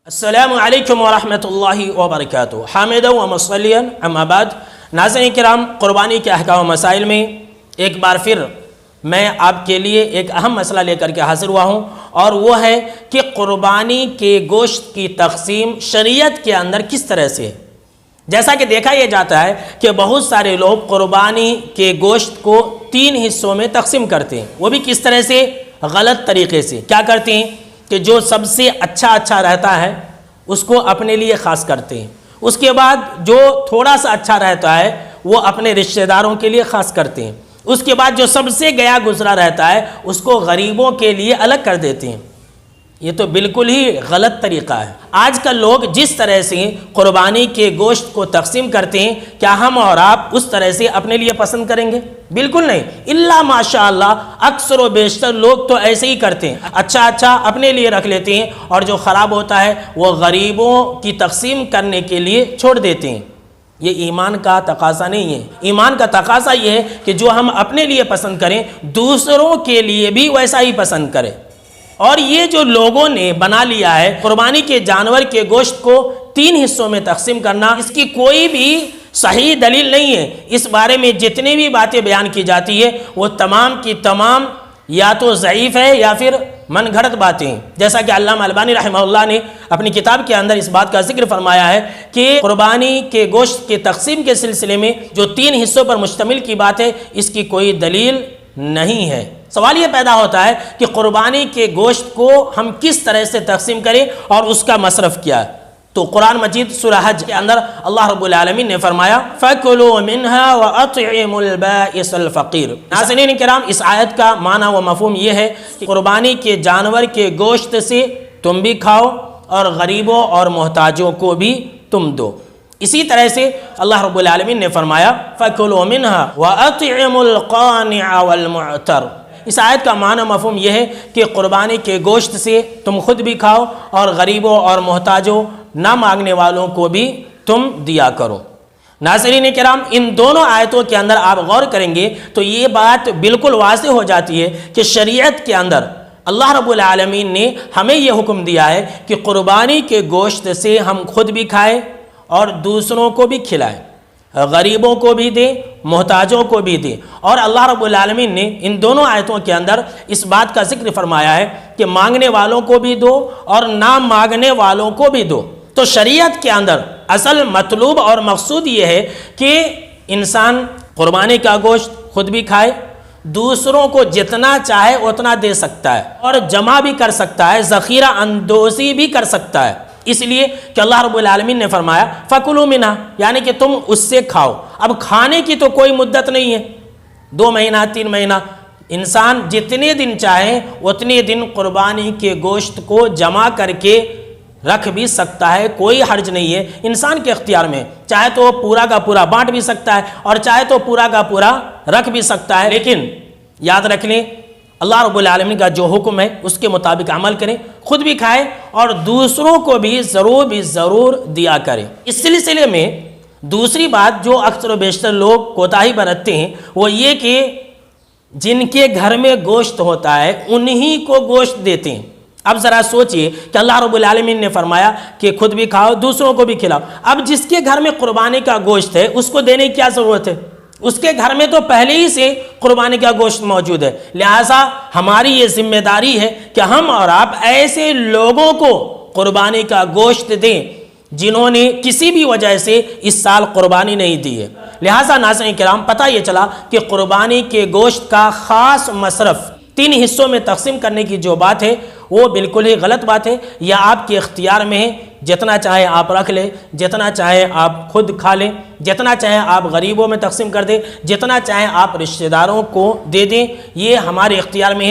السلام علیکم ورحمۃ اللہ وبرکاتہ۔ حامدًا ومصلیًا اما بعد، ناظرین کرام، قربانی کے احکام و مسائل میں ایک بار پھر میں آپ کے لیے ایک اہم مسئلہ لے کر کے حاضر ہوا ہوں، اور وہ ہے کہ قربانی کے گوشت کی تقسیم شریعت کے اندر کس طرح سے ہے۔ جیسا کہ دیکھا یہ جاتا ہے کہ بہت سارے لوگ قربانی کے گوشت کو 3 حصوں میں تقسیم کرتے ہیں، وہ بھی کس طرح سے؟ غلط طریقے سے۔ کیا کرتے ہیں کہ جو سب سے اچھا رہتا ہے اس کو اپنے لیے خاص کرتے ہیں، اس کے بعد جو تھوڑا سا اچھا رہتا ہے وہ اپنے رشتہ داروں کے لیے خاص کرتے ہیں، اس کے بعد جو سب سے گیا گزرا رہتا ہے اس کو غریبوں کے لیے الگ کر دیتے ہیں۔ یہ تو بالکل ہی غلط طریقہ ہے۔ آج کل لوگ جس طرح سے قربانی کے گوشت کو تقسیم کرتے ہیں، کیا ہم اور آپ اس طرح سے اپنے لیے پسند کریں گے؟ بالکل نہیں، الا ماشاءاللہ اکثر و بیشتر لوگ تو ایسے ہی کرتے ہیں، اچھا اپنے لیے رکھ لیتے ہیں اور جو خراب ہوتا ہے وہ غریبوں کی تقسیم کرنے کے لیے چھوڑ دیتے ہیں۔ یہ ایمان کا تقاضا نہیں ہے۔ ایمان کا تقاضا یہ ہے کہ جو ہم اپنے لیے پسند کریں دوسروں کے لیے بھی ویسا ہی پسند کریں۔ اور یہ جو لوگوں نے بنا لیا ہے قربانی کے جانور کے گوشت کو 3 حصوں میں تقسیم کرنا، اس کی کوئی بھی صحیح دلیل نہیں ہے۔ اس بارے میں جتنی بھی باتیں بیان کی جاتی ہے وہ تمام کی تمام یا تو ضعیف ہے یا پھر من گھڑت باتیں ہیں۔ جیسا کہ علامہ البانی رحمہ اللہ نے اپنی کتاب کے اندر اس بات کا ذکر فرمایا ہے کہ قربانی کے گوشت کے تقسیم کے سلسلے میں جو 3 حصوں پر مشتمل کی بات ہے اس کی کوئی دلیل نہیں ہے۔ سوال یہ پیدا ہوتا ہے کہ قربانی کے گوشت کو ہم کس طرح سے تقسیم کریں اور اس کا مصرف کیا ہے؟ تو قرآن مجید سورہ حج کے اندر اللہ رب العالمین نے فرمایا فَكُلُوا مِنْهَا وَأَطْعِمُوا الْبَائِسَ الْفَقِيرَ۔ ناظرین کرام، اس آیت کا معنی و مفہوم یہ ہے کہ قربانی کے جانور کے گوشت سے تم بھی کھاؤ اور غریبوں اور محتاجوں کو بھی تم دو۔ اسی طرح سے اللہ رب العالمین نے فرمایا فَكُلُوا مِنْهَا وَأَطْعِمُوا الْقَانِعَ وَالْمُعْتَرَ۔ اس آیت کا معنی مفہوم یہ ہے کہ قربانی کے گوشت سے تم خود بھی کھاؤ اور غریبوں اور محتاجوں نہ مانگنے والوں کو بھی تم دیا کرو۔ ناظرین کرام، ان دونوں آیتوں کے اندر آپ غور کریں گے تو یہ بات بالکل واضح ہو جاتی ہے کہ شریعت کے اندر اللہ رب العالمین نے ہمیں یہ حکم دیا ہے کہ قربانی کے گوشت سے ہم خود بھی کھائیں اور دوسروں کو بھی کھلائیں، غریبوں کو بھی دیں، محتاجوں کو بھی دیں۔ اور اللہ رب العالمین نے ان دونوں آیتوں کے اندر اس بات کا ذکر فرمایا ہے کہ مانگنے والوں کو بھی دو اور نہ مانگنے والوں کو بھی دو۔ تو شریعت کے اندر اصل مطلوب اور مقصود یہ ہے کہ انسان قربانی کا گوشت خود بھی کھائے، دوسروں کو جتنا چاہے اتنا دے سکتا ہے اور جمع بھی کر سکتا ہے، ذخیرہ اندوزی بھی کر سکتا ہے، اس لیے کہ اللہ رب العالمین نے فرمایا فَكُلُوا مِنْهَا، یعنی کہ تم اس سے کھاؤ۔ اب کھانے کی تو کوئی مدت نہیں ہے، 2 مہینہ 3 مہینہ، انسان جتنے دن چاہے اتنے دن قربانی کے گوشت کو جمع کر کے رکھ بھی سکتا ہے، کوئی حرج نہیں ہے، انسان کے اختیار میں، چاہے تو پورا کا پورا بانٹ بھی سکتا ہے اور چاہے تو پورا کا پورا رکھ بھی سکتا ہے۔ لیکن یاد رکھ لیں اللہ رب العالمین کا جو حکم ہے اس کے مطابق عمل کریں، خود بھی کھائیں اور دوسروں کو بھی ضرور دیا کریں۔ اس سلسلے میں دوسری بات جو اکثر و بیشتر لوگ کوتاہی برتتے ہیں وہ یہ کہ جن کے گھر میں گوشت ہوتا ہے انہی کو گوشت دیتے ہیں۔ اب ذرا سوچئے کہ اللہ رب العالمین نے فرمایا کہ خود بھی کھاؤ دوسروں کو بھی کھلاؤ، اب جس کے گھر میں قربانی کا گوشت ہے اس کو دینے کی کیا ضرورت ہے؟ اس کے گھر میں تو پہلے ہی سے قربانی کا گوشت موجود ہے، لہٰذا ہماری یہ ذمہ داری ہے کہ ہم اور آپ ایسے لوگوں کو قربانی کا گوشت دیں جنہوں نے کسی بھی وجہ سے اس سال قربانی نہیں دی ہے۔ لہٰذا ناظرین کرام، پتہ یہ چلا کہ قربانی کے گوشت کا خاص مصرف 3 حصوں میں تقسیم کرنے کی جو بات ہے وہ بالکل ہی غلط بات ہے۔ یہ آپ کے اختیار میں ہے، جتنا چاہے آپ رکھ لیں، جتنا چاہے آپ خود کھا لیں، جتنا چاہے آپ غریبوں میں تقسیم کر دیں، جتنا چاہے آپ رشتہ داروں کو دے دیں، یہ ہمارے اختیار میں ہے۔